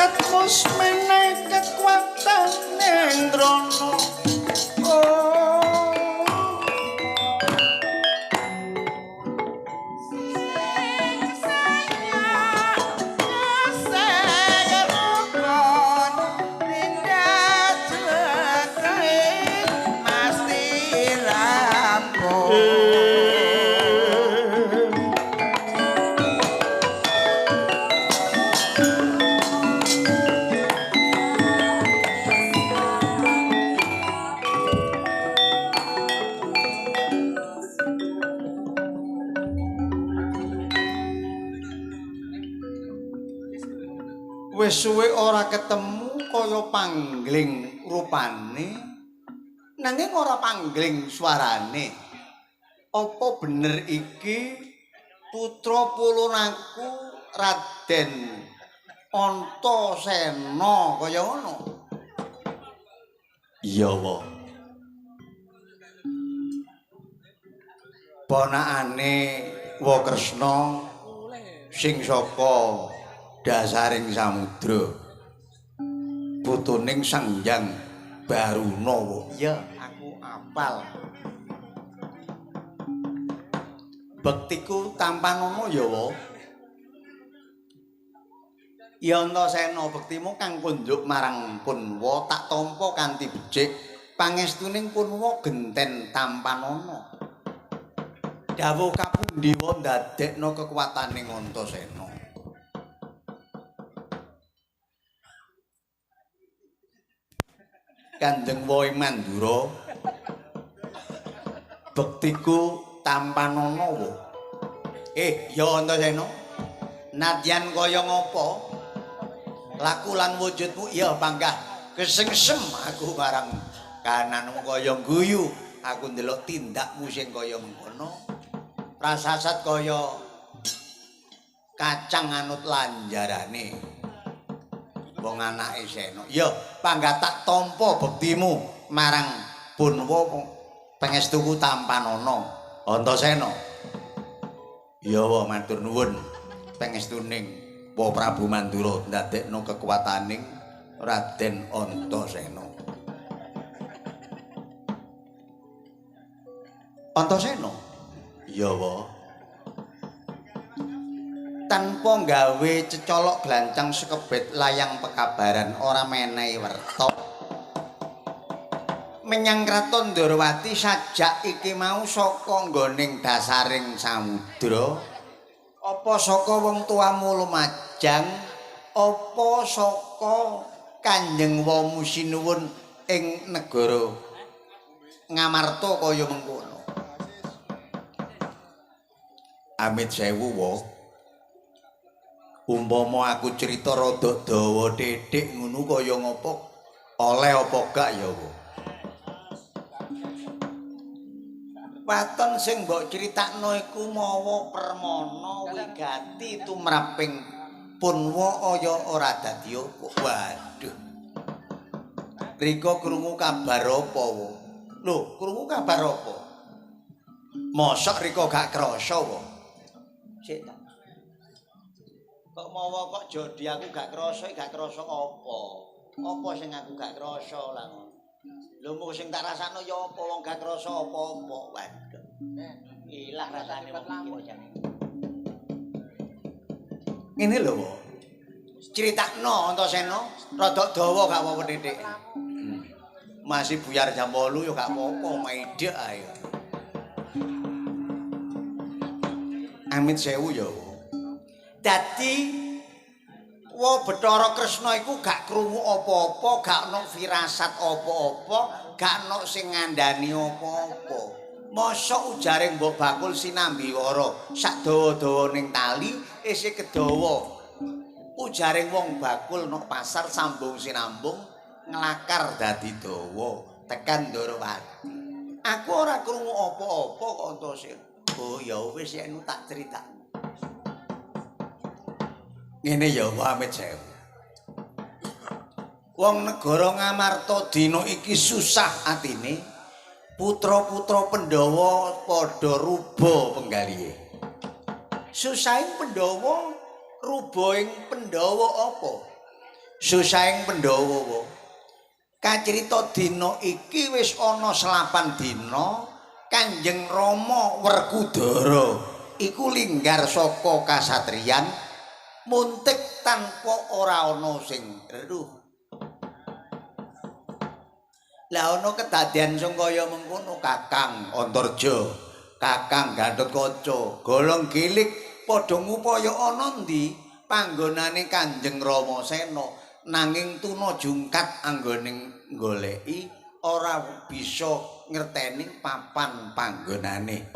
Katmus menehi kekuatan Nendrono. Wis suwe ora ketemu kaya panggling rupane nanging ora panggling suarane. Apa bener iki putra pulunaku Raden Antasena kaya ngono? Iya, Wa. Ponakane Wa Kresna sing saka dasaring samudra putuning Sang Hyang Baruna. Iya, aku apal. Bektiku tampanono ya, Wa. Ya Antasena, bektimu kang kunjuk marang Punwa tak tampa kanthi becik. Pangestuning Punwa genten tampanono. Dawuh kapundi wa ndadekno kekuwataning Antasena? Kanjeng Wohe Mandura, bektiku tampanono wa. Ya Antasena, nadyan kaya ngapa? Laku lan wujudmu iya panggah kesengsem aku barang kananmu kaya guyu. Aku ndelok tindakmu sing kaya mengkono. Prasasat kaya kacang anut lanjarane wong anake Sena. Ya panggah tak tampa bektimu marang Punwa pangestuku tampanana Antasena. Ya wa matur nuwun pangestuning Wa Prabu Mandura ndadekno kekuwataning Raden Antasena. Antasena? Ya wa. Tanpa gawe cecolok glancang sekebet layang pekabaran ora menehi werta menyang kraton Ndarawati sajak iki mau saka nggoning dasaring samudra. Apa saka wong tuamu lumajang, apa saka Kanjeng Wamu sinuwun ing negara Ngamarta kaya mengkono? Amit sewu, Wa. Umpama aku cerita rada dawa titik ngono kaya ngapa? Oleh apa gak ya, Wa? Waton sing mbok critakno iku mawa permana wigati tumraping Punwa aya ora dadi apa. Waduh. Rika krungu kabar apa, Wa? Lho, krungu kabar apa? Mosok rika gak krasa, Wa? Sik ta. Kok mawa kok jodi aku gak krasa apa? Apa sing aku gak krasa lah ngono. Lho mung sing tak rasakno ya apa wong gak krasa apa-apa. Waduh. Ilang rasane wong iki jane. Ngene lho, Wa. Critakno Antasena, rada dawa gak apa-apa titik. Masih buyar jam 8 ya gak apa-apa, maidhek ae. Amit sewu ya. Dadi Wa Bathara Kresna iku gak krungu apa-apa, gak ono firasat apa-apa, gak ono sing ngandani apa-apa. Mosok ujaring Mbok Bakul sinambiwara sak dawa-dawaning tali isih kedawa. Ujaring wong bakul nok pasar sambung sinambung nglakar dadi dawa tekan Ndarawati. Aku ora krungu apa-apa kok Antasena. Oh ya wis yen tak critakno. Ngene ya Amit sewu. Wong negara Ngamarta dina iki susah atine. Putra-putra Pandhawa padha ruba penggalihe. Susahing Pandhawa ruba ing Pandhawa apa? Susahing Pandhawa. Kacrita dina iki wis ana 8 dina Kanjeng Rama Werkudara iku linggar saka kasatriyan muntik tanpa ora ana sing reruh. Lah ana kedadian sing kaya mengkono Kakang Antarja, Kakang Gatotkaca, Golong Gilik padha ngupaya ana ndi panggonane Kanjeng Ramasena. Nanging tuna jungkat anggone goleki ora bisa ngerteni papan panggonane.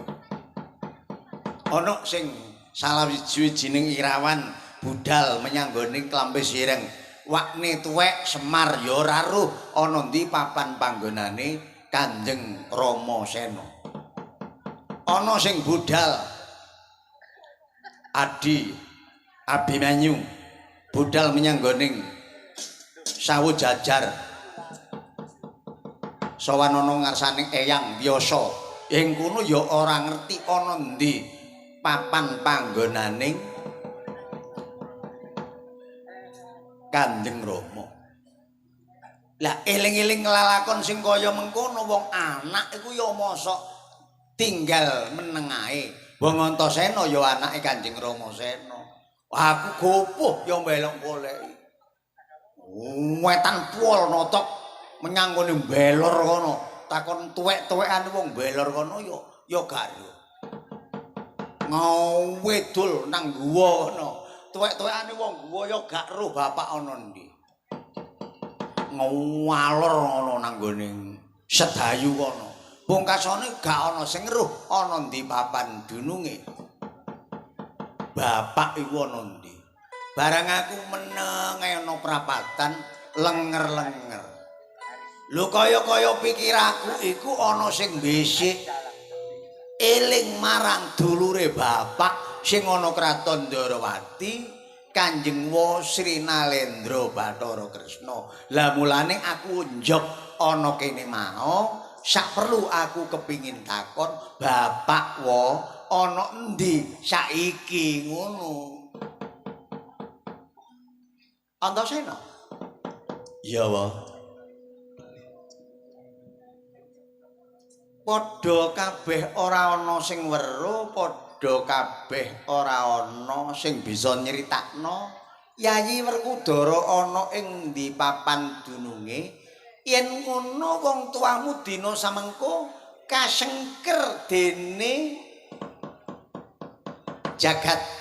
Ana sing salah siji-wijining Irawan budal menyang gone klambe sireng. Wakne tuwek Semar ya ora roh ana ndi papan panggonane Kanjeng Ramasena. Ana sing budal Abimanyu budal menyang gone Sawu Jajar sowan ana ngarsane Eyang Byasa ing kono ya ora ngerti ana ndi papan panggonaning Kanjeng Rama. Lah eling-eling lalakon sing kaya mengkono wong anak iku ya mosok tinggal meneng ae. Wong Antasena ya anake Kanjeng Ramasena. Aku gopoh ya mbelok goleki. Wetan pol notok menyang kene mbelor kono. Takon tuwek-tuwekane wong mbelor kono ya garo. Ngawedul nang guwa kono. Tuwek-tuwekane wong guwa ya gak roh bapak ana ndi. Ngawalor ngono nang gone sedayu kono. Pungkasane gak ana sing roh ana ndi papan dununge. Bapak iku ana ndi? Barang aku meneng ana prapatan lenger-lenger. Lho kaya-kaya pikiraku iku ana sing mbisik eling marang dulure bapak sing ana kraton Ndarawati Kanjeng Sri Nalendra Bathara Kresna. Lah mulane aku njog ana kene mau sak perlu aku kepingin takon bapak ana endi saiki ngono. Antasena? Iya, Wa. Padha kabeh ora ana sing weruh, padha kabeh ora ana sing bisa nyritakno Yayi Werkudara ana ing ndi papan dununge. Yen ngono wong tuamu dina samengko kasengker dene jagat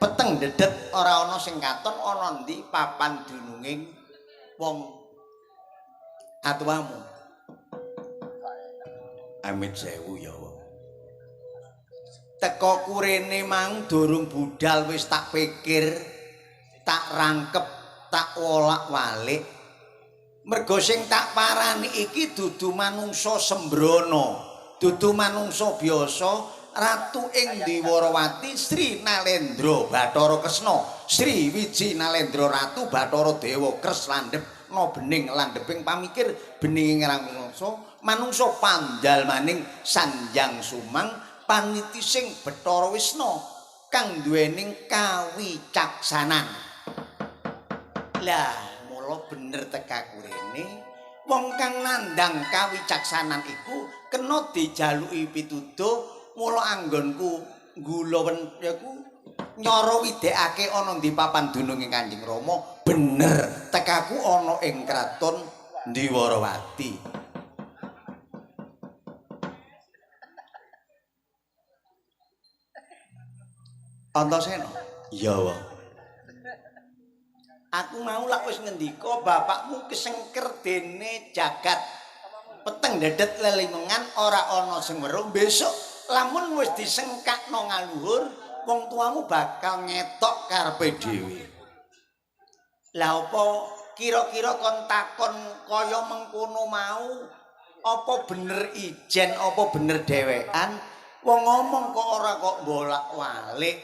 peteng dedet ora ana sing katon ana ndi papan dununging wong atuamu. Amit sewu ya. Teka kurene mang durung budal wis tak pikir, tak rangkep, tak wolak-walik. Mergo sing tak parani iki dudu manungsa sembrono, dudu manungsa biasa. Ratu ing Diwarawati Sri Nalendra Bathara Kresna, Sri Wiji Nalendra Ratu Bathara Dewa Kres landhep no bening landheping pamikir beninging manungsa manungsa pandal maning Sanjang Sumang paniti sing Bathara Wisna kang duwening kawicaksanan. Lah mula bener tekaku rene wong kang nandhang kawicaksanan iku kena dijaluki pituduh. Mula anggonku gula yaku nyara widekake ana ndi papan dununge Kanjeng Rama bener tekaku ana ing kraton Diwarawati. Antasena? Iya, Wa. Aku mau lak wis ngendika bapakmu kesengker dene jagat peteng dedet lelimengan ora ana sing weruh besok lamun wis disengkakno ngaluhur wong tuamu bakal ngetok karepe dhewe. Lah apa kira-kira kon takon kaya mengkono mau apa bener ijen apa bener dhewekan wong ngomong kok ora kok bolak-balik.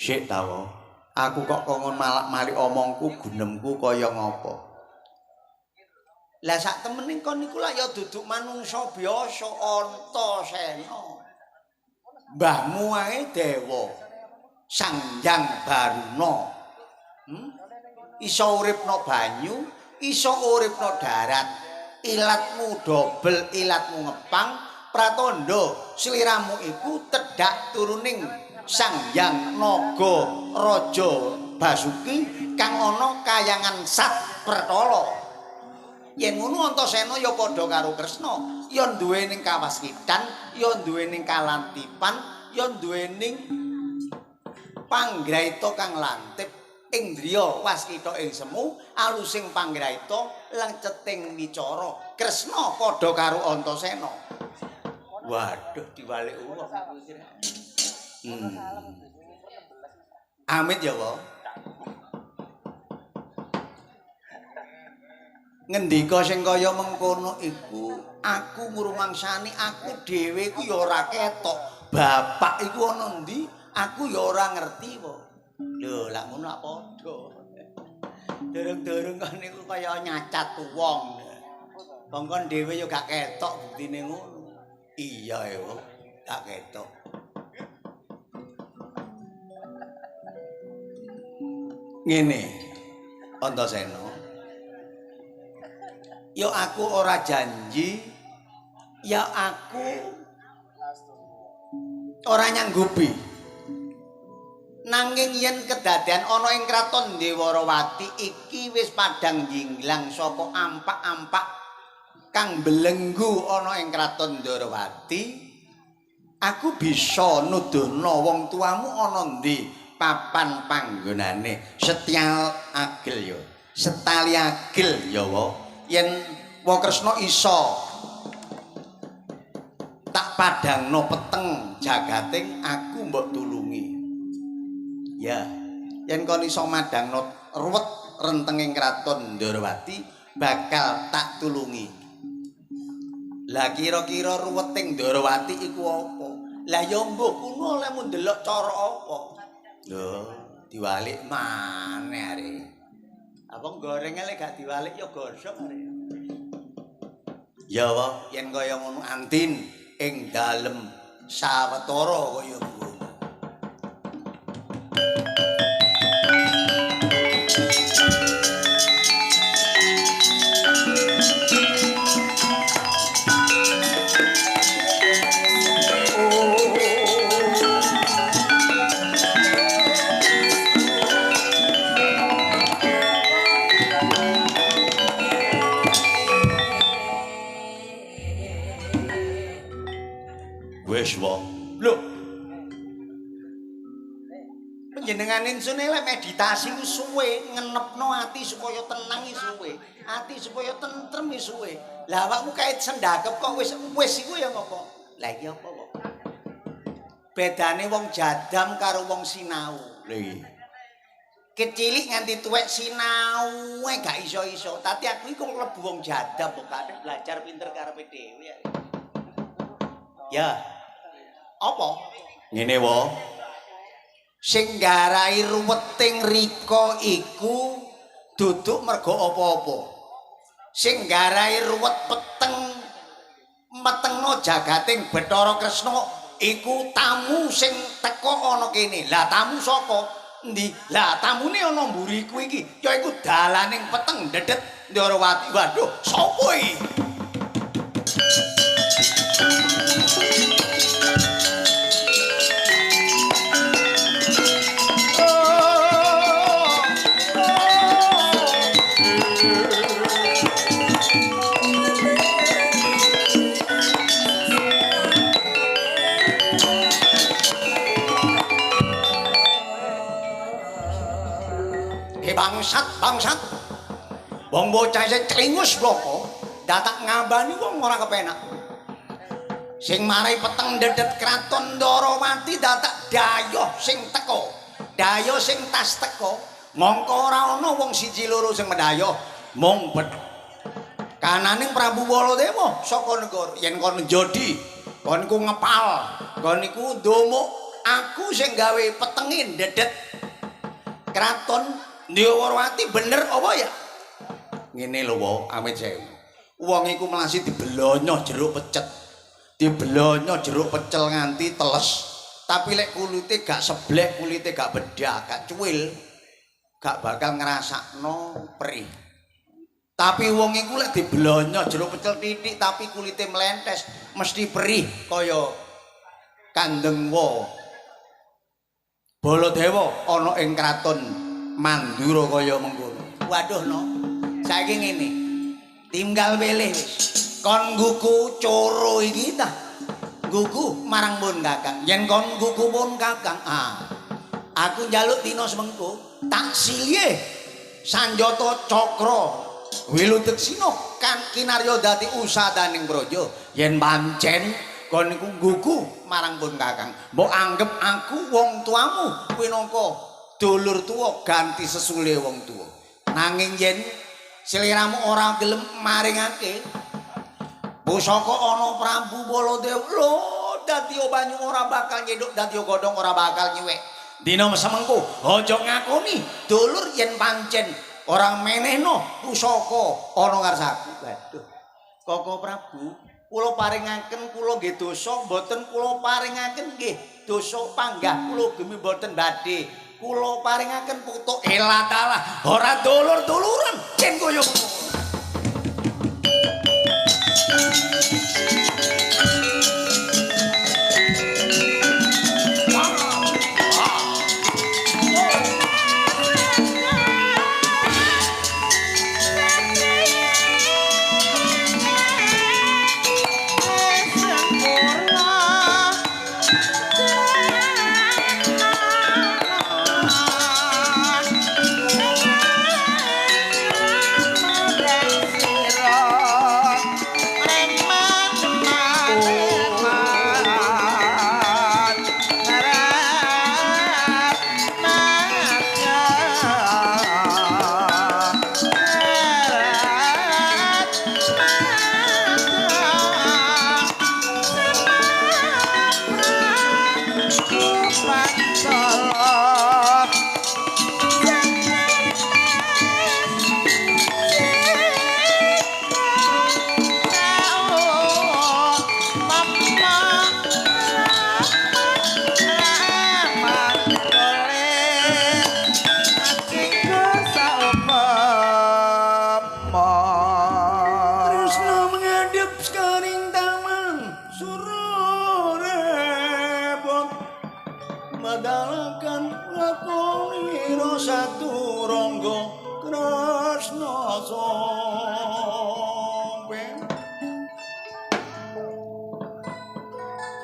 Sik ta wae. Aku kok kongon malak-malik omongku gunemku kaya ngapa. Lah sak temening kon niku lak ya duduk manungsa biasa Antasena. Mbahmu wae dewa Sanjang Baruna. iso uripno banyu, iso uripno darat. Ilatmu dobel, ilatmu ngepang, pratandha sliramu iku tedhak turuning Sang Hyang Naga Raja Basuki kang ana kayangan Sat Pertala. Yen ngono Antasena ya padha karo Kresna, ya duwening kawaskitan, ya duwening kalantipan, ya duwening panggraita kang lantip, indriya waskita ing semu, alusing panggraita lenceting wicara. Kresna padha karo Antasena. Waduh diwalik wong. Amit ya, Wo. Ngendika sing kaya mengkono iku aku ngrumangsani aku dhewe iku ya ora ketok. Bapak iku ana ndi? Aku ya ora ngerti kok. Lho, lak ngono apa padha. Dereng-dereng kan niku kaya nyacat wong. Kongkon dhewe ya gak ketok buktine ngono. Iya ya, gak ketok. Ngene, Antasena. Ya aku ora janji, ya aku ora nyanggupi. Nanging yen kedadean ana ing kraton Dewarawati iki wis padhang jinglang saka ampak-ampak kang belenggu ana ing kraton Dewarawati, aku bisa nuduhna wong tuamu ana ndi papan panggonane. Setyal agil ya, setali agil ya wa. Yen Wa Kresna iso tak padhangno peteng jagating aku mbok tulungi. Ya, yen kon iso madhangno ruwet rentenging kraton Ndarawati bakal tak tulungi. Lah kira-kira ruweting Ndarawati iku apa? Lah ya mbuh kuno oleh mun ndelok cara apa? Lho, diwalik maneh arek. Apa gorenge lek gak diwalik ya gosok arek. Ya wae yen kaya ngono antin ing dalem sawetara kaya ngono. Wis wae. Lho. Panjenengan insune lek meditasi ku suwe, ngenepno ati supaya tenang iki suwe. Ati supaya tentrem iki suwe. Lah awakmu kait sendakep kok wis iku ya ngopo? Lah iki apa kok? Bedane wong jadam karo wong sinau. Lha iki. Kecilik nganti tuwek sinau gak iso-iso. Tapi aku iku mlebu wong jadam kok kadang belajar pinter karepe dhewe. Ya. Apa? Ngene wae. Sing garai ruweting rika iku duduk mergo apa-apa. Sing garai ruwet peteng metengno jagating Bathara Kresna iku tamu sing teka ana kene. Lah tamu saka endi? Lah tamune ana mburiku iki. Ya iku dalaning peteng dedet Ndarawati. Waduh, sapa iki? Bangsat wong bocah sing clingus bloko datak ngambani wong ora kepenak sing marai peteng dedet kraton Ndarawati datak dayoh sing teko dayoh sing tas teko mongko ora ana wong siji loro sing mendayoh mung kananing Prabu Baladewa saka negara yen kon njodi kon iku ngepal kon iku ndomok aku sing gawe petengin dedet kraton Ndarawati bener apa ya? Ngene lho wae, amit sewu. Wong iku melasi dibelonyo jeruk pecet. Dibelonyo jeruk pecel nganti teles. Tapi lek kulite gak seblek, kulite gak bedak, gak cuwil. gak bakal ngrasakno perih. Tapi wong iku lek diblonyo jero pecel titik tapi kulite mlentes mesti perih kaya Kandeng Baladewa ana ing kraton Mandura kaya mengkono. Waduh no. Saiki ngene. Tinggal weleh wis. Kon ngguku coro iki ta. Ngguku marang pun Kakang. Yen kon ngguku pun Kakang, aku njaluk dina semengko tak silih Sanjata Cakra Wiludeksina kan kinarya dadi usadaning praja. Yen pancen kon niku ngguku marang pun Kakang, mbok anggep aku wong tuamu minangka dulur tuwa ganti sesule wong tuwa. Nanging yen sliramu ora gelem maringake pusaka ana Prabu Baladewa, lho dadi banyu ora bakal nyeduk, dadi godhong ora bakal nyuwek. Dina semengko aja ngakoni dulur yen pancen orang menehno pusaka ana ngarsaku. Waduh. Koko Prabu, kula paringaken kula nggih dosa, mboten kula paringaken nggih dosa panggah kula gemi mboten badhe. Kula paringaken putuk elatalah, ora dulur-duluran jen kaya ngono.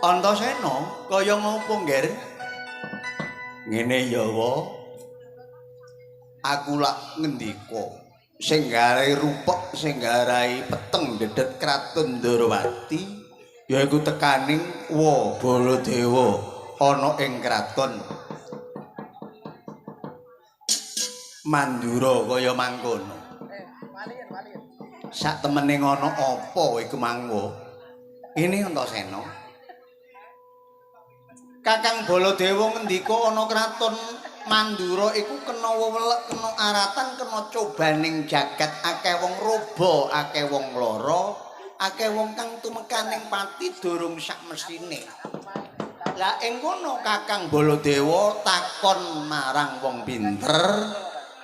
Antasena kaya ngopo ngger? Ngene ya wa. Aku lak ngendika sing garai rupek sing garai peteng dedet kraton Ndarawati yaiku tekaning wa Baladewa ana ing kraton Mandura kaya mangkono. Sak temene ngono apa iku mangko? Ini Antasena. Kakang Baladewa ngendika ana kraton Mandura iku kena wewelek, kena aratan, kena cobaning jagat, akeh wong roba, akeh wong lara, akeh wong kang tumekaning pati durung sak mestine. Lah ing kono Kakang Baladewa takon marang wong pinter,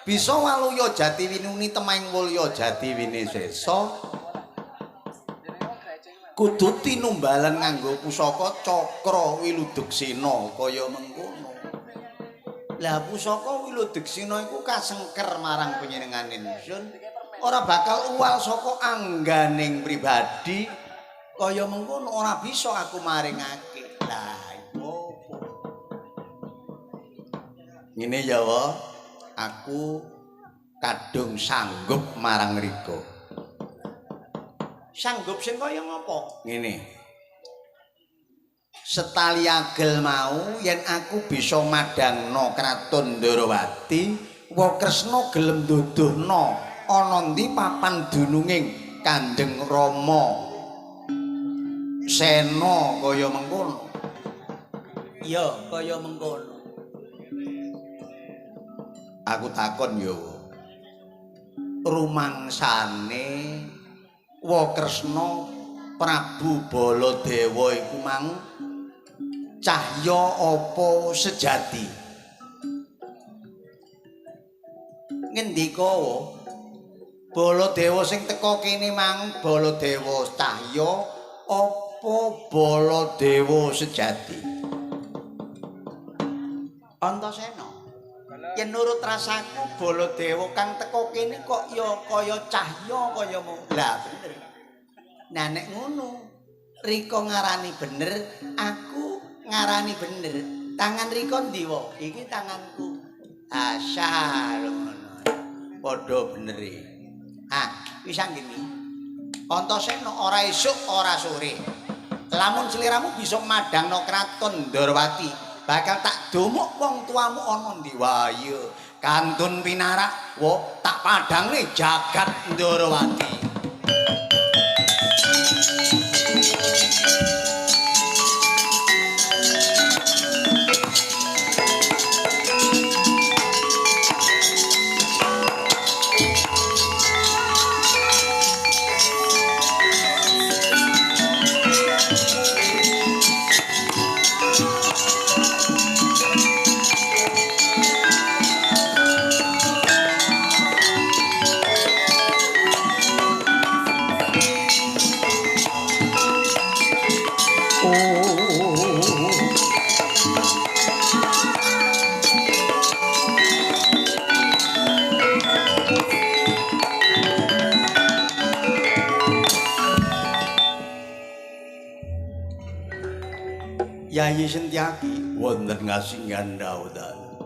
bisa waluya jati winuni temahing mulya jati winisesa. Kudu tinumbalan nganggo pusaka Cakra Wiludeksina kaya mengkono. Lah pusaka Wiludeksina iku kasengker marang panjenenganing ingsun, ora bakal uwal saka angganing pribadi kaya mengkono, ora bisa aku maringake. Lah iku apa? Ngene ya wa, aku kadung sanggup marang mriku. Sanggup sing kaya ngapa? Ngene. Setali agel mau yen aku bisa madangna kraton Ndarawati, wa Kresna gelem nduduhna ana ndi papan dununging Kanjeng Rama Sena kaya mengkono. Iya, kaya mengkono. Aku takon yo. Rumangsane wa Kresna Prabu Baladewa iku mang cahya apa sejati? Ngendika Baladewa sing teka kene mang Baladewa Cahya apa Baladewa sejati? Antasena. Yen nurut rasaku Baladewa kang teka kene kok ya kaya cahya kaya lah bener. Nah nek ngono Rika ngarani bener, aku ngarani bener. Tangan Rika ndi wa? Iki tanganku. Asal ngono. Padha benere. Wis anggene. Antasena ora esuk ora sore. Lamun sliramu bisa madangno kraton Ndarawati, bakal tak domok wong tuamu ana ndi wae. Kantun pinarak, tak padangne jagat Ndarawati. Yayi Sentyaki wonten ngasingan daudan.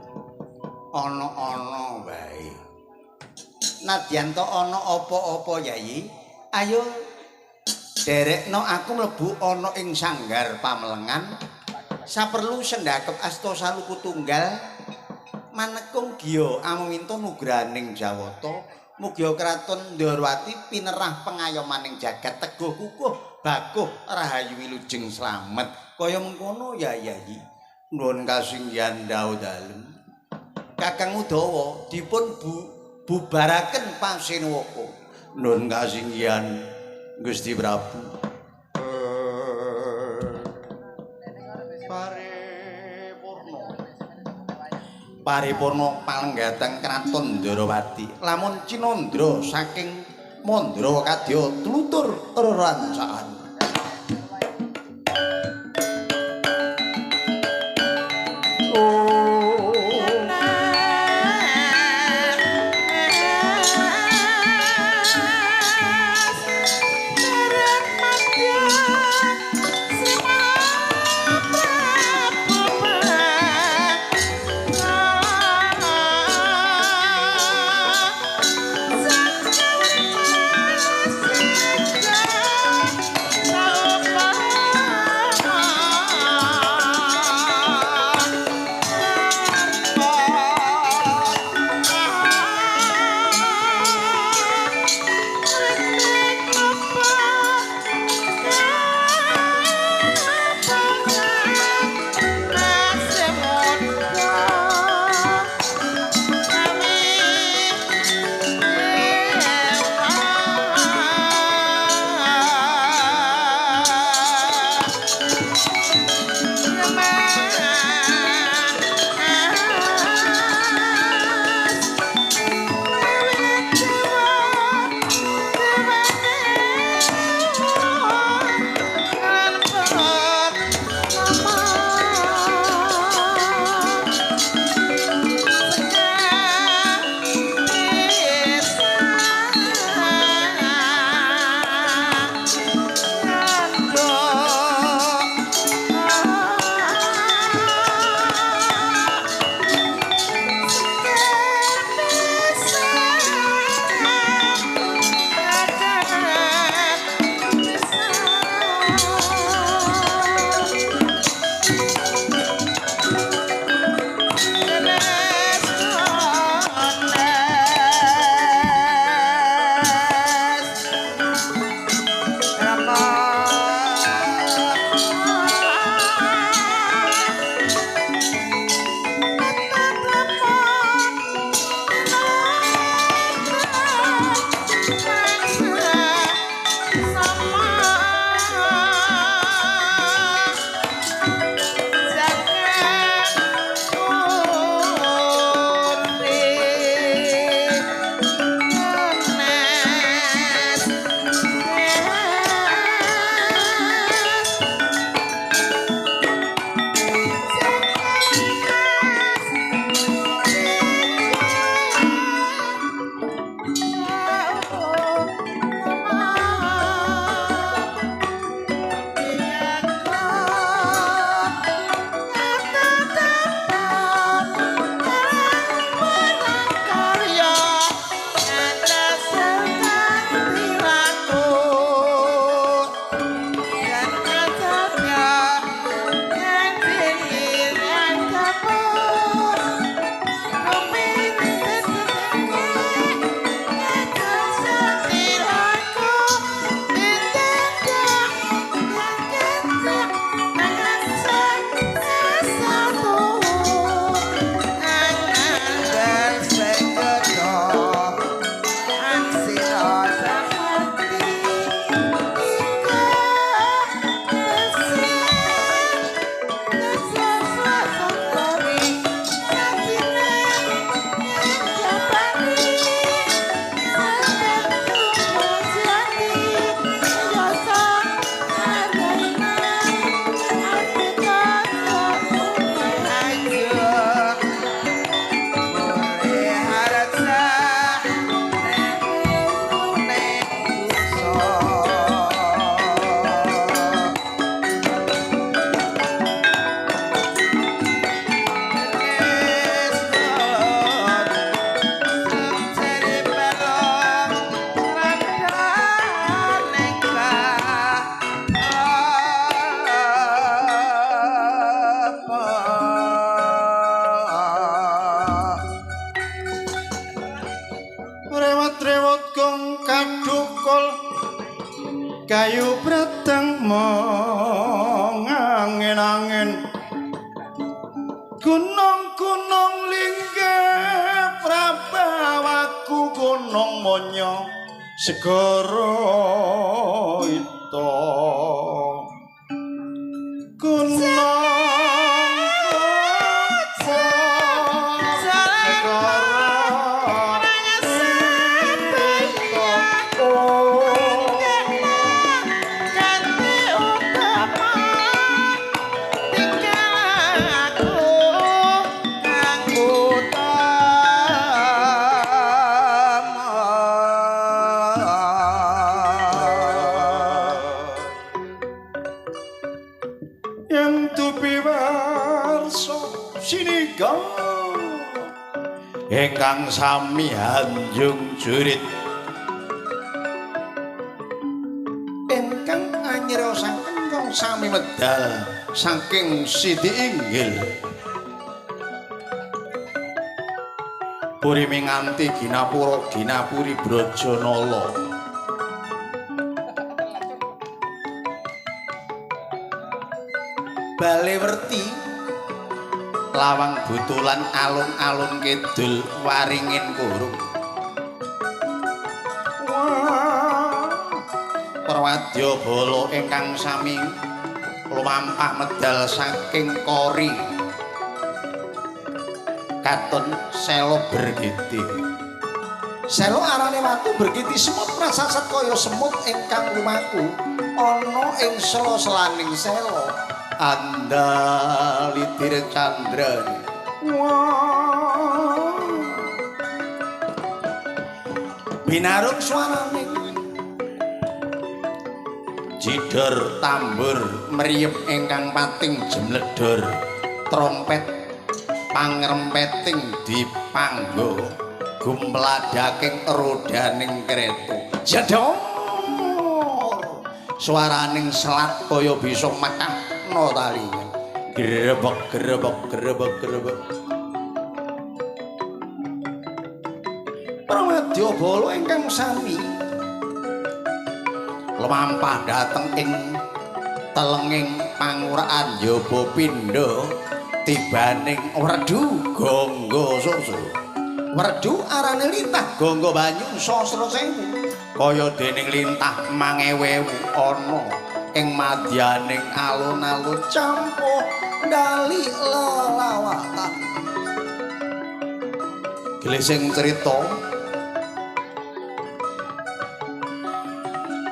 Ana-ana wae. Nadyan to ana apa-apa Yayi? Ayo derekno aku mlebu ana ing sanggar pamelengan. Saperlu sendakep asta saluku tunggal manekung giya ameminta nugraning Jawata. Mugi kraton Ndarawati pinerah pengayomaning jagat teguh kukuh bakuh rahayu wilujeng slamet. Kaya mengkono ya Yayi. Nuwun kasinggihan dawuh dalem. Kakang Udawa dipun bubaraken pasenwaka. Nuwun kasinggihan Gusti Prabu. Paripurna palenggatang kraton Ndarawati. Lamun Cinandra saking Mandra kadya tlutur rerancakan. srewut gong kadukul kayu breteng mong angin-angin gunung-gunung linggih prabawaku gunung monyo segara ito gunung ingkang sami anjung jurit ingkang anyrosaken wong sami medal saking Siti Inggil puri minganti ginapura ginapuri Brajanala bale werti lawang butulan alun-alun kidul waringin kurung Prawadya bala ingkang sami lumampah medal saking Kori katon selo bergiti selo arane watu bergiti semut prasasat kaya semut ingkang lumaku ana ing sela-selaning selo andalitir candrani binarung swaraning jidor tambur mriyep ingkang pating jemledor trompet pangrempeting dipanggo gumladaking rodaning kreta jedor swaraning selat kaya bisa mekah no talinya grebek grebek grebek grebek Pramadya bala ingkang sami lumampah dhateng ing telenging pangurakan njaba pindha tibaning werdu gangga susu werdu arane lintah gangga banyu sastra sewu kaya dening lintah 1000 ana ing madyaning alun-alun campuh ndali lelawatan glesing cerita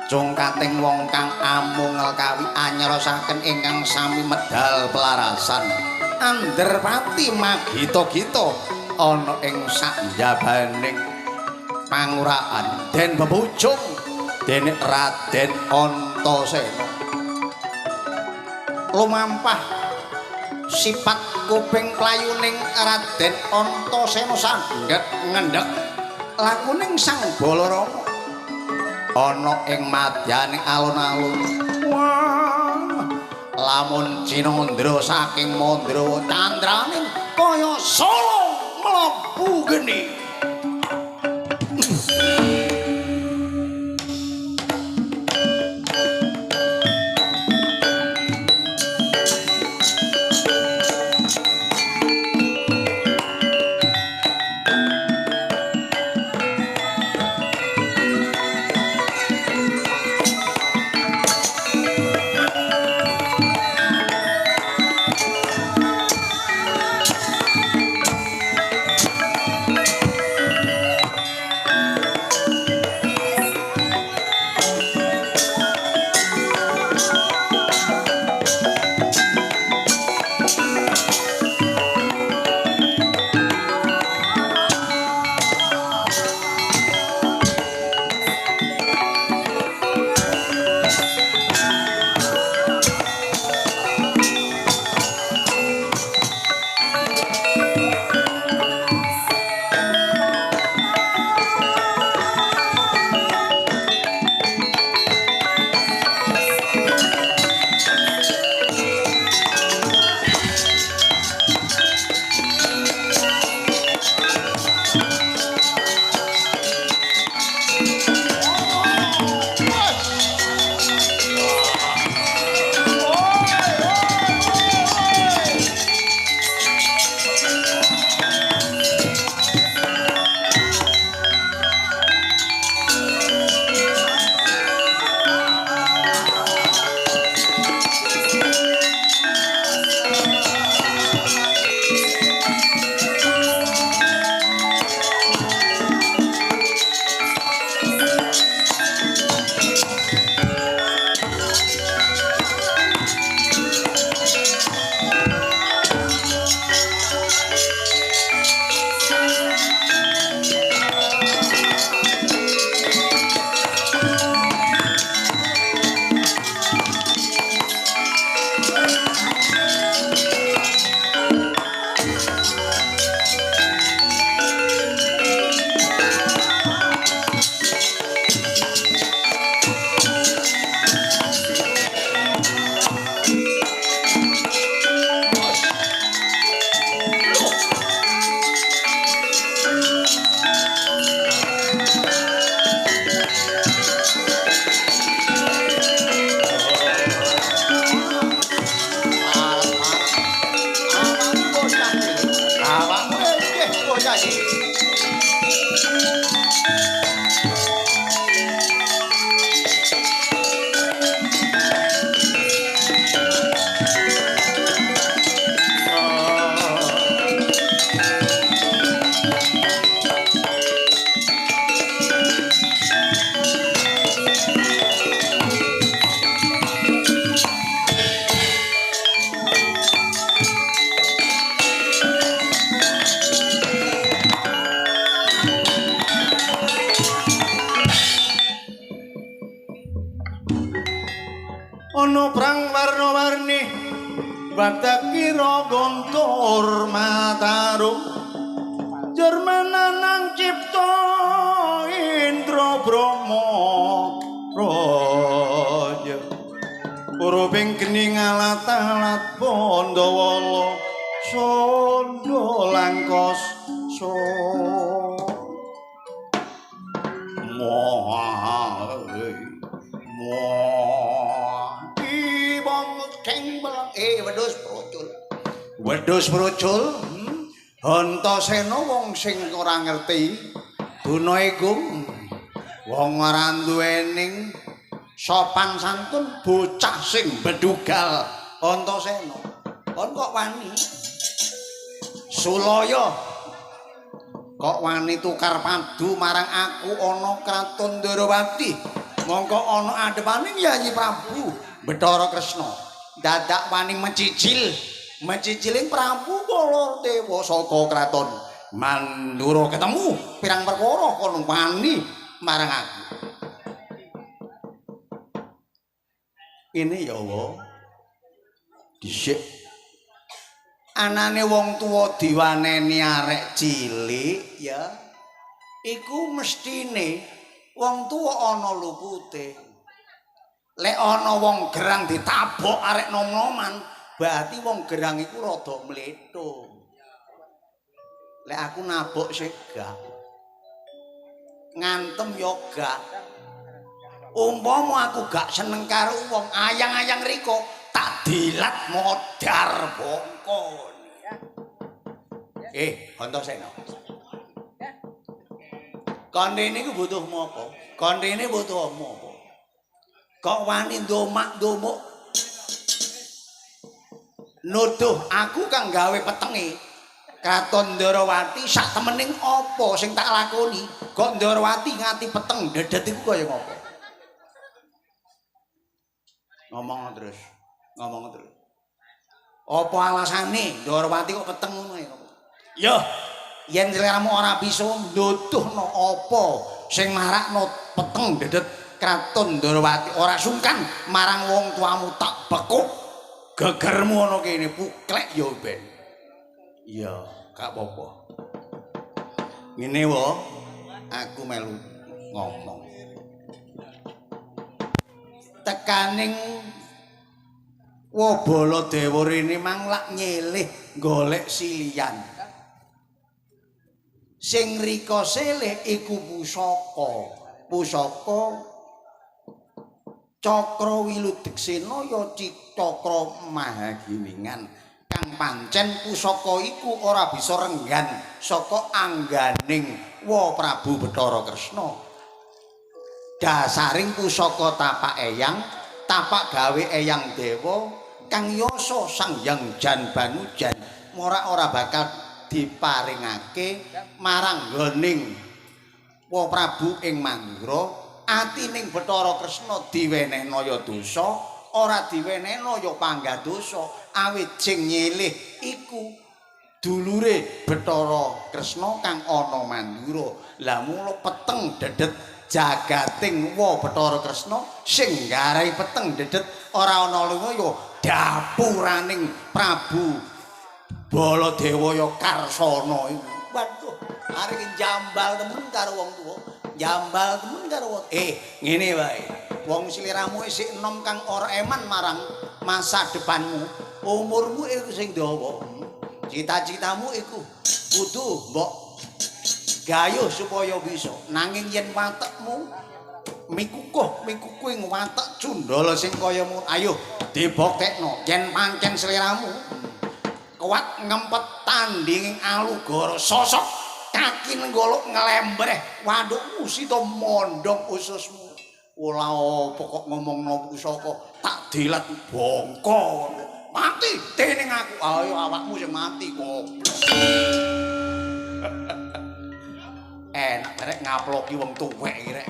cungkating wong kang amungel kawi anyrosaken ingkang sami medal pelarasan Anderpati magita-gita ana ing sakjabaning pangurakan den bebujung dening Raden Antasena lumampah sifat kuping playuning Raden Antasena sandhet ngendhek lakuning Sang Balarama ana ing madyaning alun-alun lamun Cinandra saking Mandrawa candraning kaya solong mlebu geni Ono prang warna-warni Batakira gontor matarum Jermananang cipta Indra Brahma Raja Uruping geni ngalat-alat Pandawala Sondo langkos Wedhus Procul Antasena wong sing ora ngerti guna iku wong ora duwening sopan santun bocah sing bedugal Antasena kon kok wani Sulaya kok wani tukar padu marang aku ana kraton Ndarawati mongko ana adepaning Yayi Prabu Bathara Kresna dadak wani menciciling Prabu Baladewa saka kraton Mandura ketemu pirang perkara kon wani marang aku ini ya Allah dhisik anane wong tuwa diwaneni arek cilik ya iku mestine wong tuwa ana lupute lek ana wong gerang ditabok arek nom-noman berarti wong gerang iku rada mletho lek aku nabok sik gak ngantem yo gak umpama aku gak seneng karo wong ayang-ayang riko tak dilat modar bongkon Antasena kandhene iku butuh apa kandhene butuh apa kok wani ndomak-ndomuk nuduh aku kang gawe petenge Kraton Ndarawati sak temening apa sing tak lakoni kok Ndarawati ngati peteng dedet iku kaya ngopo ngomong terus apa alasane Ndarawati kok peteng ngono ya yen sliramu ora bisa nuduhno apa sing marakno peteng dedet Kraton Ndarawati ora sungkan marang wong tuamu tak bekuk gegermu ana kene puklek ya ben iya gak apa-apa ngene wae aku melu ngomong tekaning Baladewa rene mang lak nyilih golek silian sing rika silih iku pusaka Cakra Wiludeksena ya Cakra Mahaginingan kang pancen pusaka iku ora bisa renggan saka angganing Prabu Bathara Kresna dasaring pusaka tapak eyang tapak gawe eyang dewa kang yasa Sang Hyang Janbanujan ora bakal diparingake marang nggoning Prabu ing Mandura atining Bathara Kresna diwenehna ya dosa ora diwenehna ya panggah dosa awit sing nyilih iku dulure Bathara Kresna kang ana Mandura lah mula peteng dedet jagating Bathara Kresna sing nggarai peteng dedet ora ana liya ya dapuraning Prabu Baladewa ya Karsana iku waduh arek jambal temen karo wong tuwa jambal temen karo wong ngene wae wong sliramu isih enom kang ora eman marang masa depanmu umurmu iku sing dawa cita-citamu iku kudu mbok gayuh supaya bisa nanging yen watekmu mikukuh ing watek cundala sing kaya ngono ayo diboktekno yen pancen sliramu kuat ngempet tanding alugara sosok kaki nenggolok ngelembreh waduh usito mondong ususmu ula pokok ngomongno pusaka tak dilat bongko mati dening aku ayo awakmu sing mati goblok enak rek ngaploki wong tuwek iki rek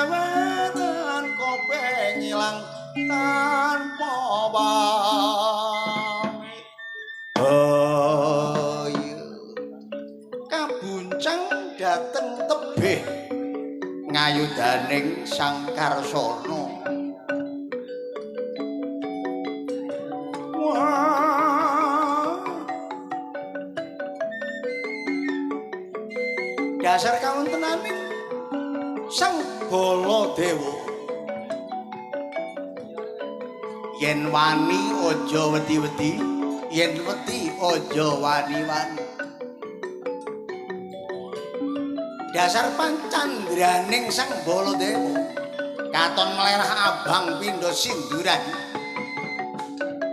wetan kopeng ilang tanpa pamit ayo kabuncang dateng tebih ngayudaning Sang Karsana dasar kawontenaning Sang Baladewa yen wani aja wedi-wedi yen wedi aja wani-wani dasar pancandraning Sang Baladewa katon melerah abang pindha sinduran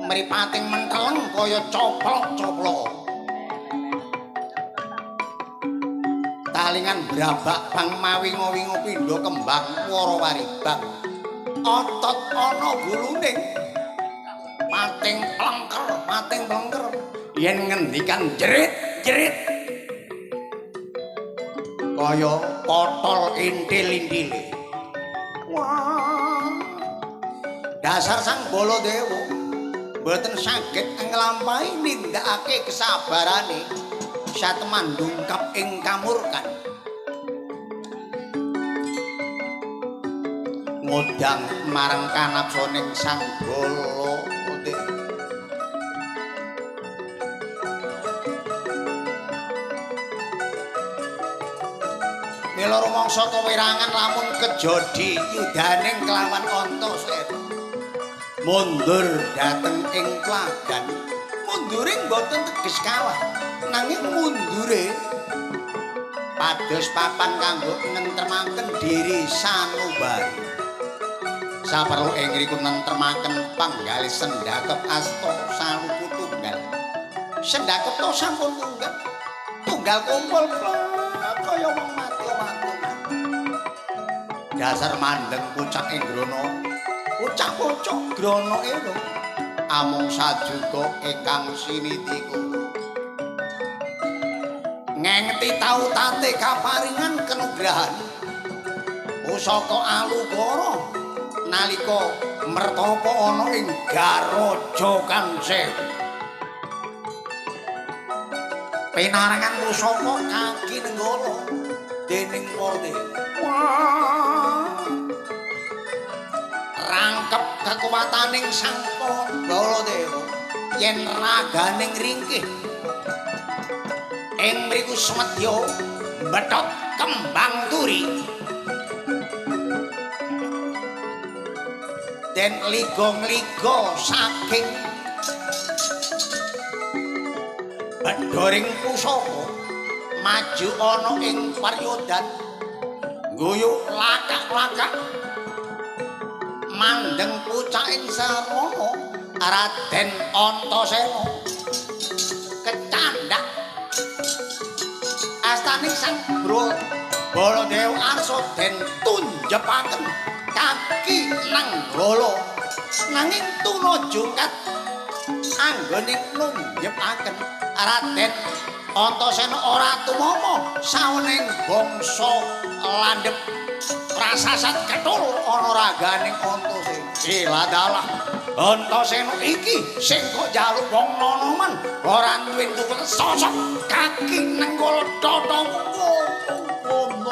mripating menteleng kaya coplok-coplok talingan brabak bang mawingo-wingo pindha kembang wara-waribang otot ana guluning pating plengker yen ngendikan jerit-jerit kaya kotol intil-intile wah dasar Sang Baladewa boten saged nglampahi nindakake kesabarane sateman ndungkap ing kamurkan ngodang marang kanapsaning Sang Baladewa mila rumangsa kewirangan lamun kejodi yudaning kelawan Antasena mundur dateng ing plagan munduring boten teges kalah nanging mundure pados papan kanggo nentremaken diri sanubari saperlu ing ngriku nentremaken panggalih sendakep asta saluku tunggal sendakep to sampun tunggal kumpul kaya wong mati-mati dasar mandeng pucak ing grana pucak-pucuk grana ero amung sajuga ingkang sinitiku ngengeti tau tate kaparingan kenugrahan pusaka alugara nalika mertapa ana ing Garaja Kancil pinarengan pusaka kaki nenggala dening Waradewa rangkep kekuwataning Sang Baladewa yen raganing ringkih ing mriku smedya mbethot kembang turi den liga-liga saking bedhoring pusaka maju ana ing paryodan guyuk lakak-lakak mandeng pucaking sarana Raden Antasena kecandhak astaning Sang Baladewa arsa den tunjepaken kaki nenggala nanging tuna jungkat anggone nunjepaken Raden Antasena ora tumama sawening bangsa landhep prasasat ketul ana raganing Antasena iladalah Antasena iki sing kok njaluk wong nonoman ora duwe tukul sosok kaki nenggala tata ngomong budaya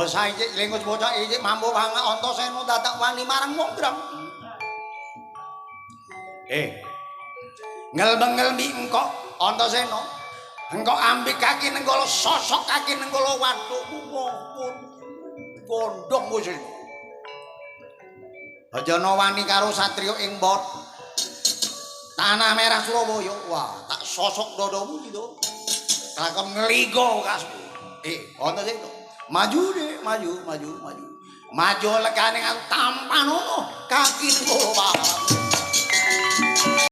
saiki lengus bocah iki mampu banget Antasena dadak wani marang wong grang. Ngelmi engko Antasena. Engko ambek kaki nenggala sosok kaki nenggala waduh pun gondong wis. Aja ana wani karo satriya ing bot. Tanah Merah Surabaya. Wah, tak sosok dodomu iki to. Lakon ngligo kasku. Antasena. Maju deh, maju. Maju lekane aku tampan ngono. Kaki nenggala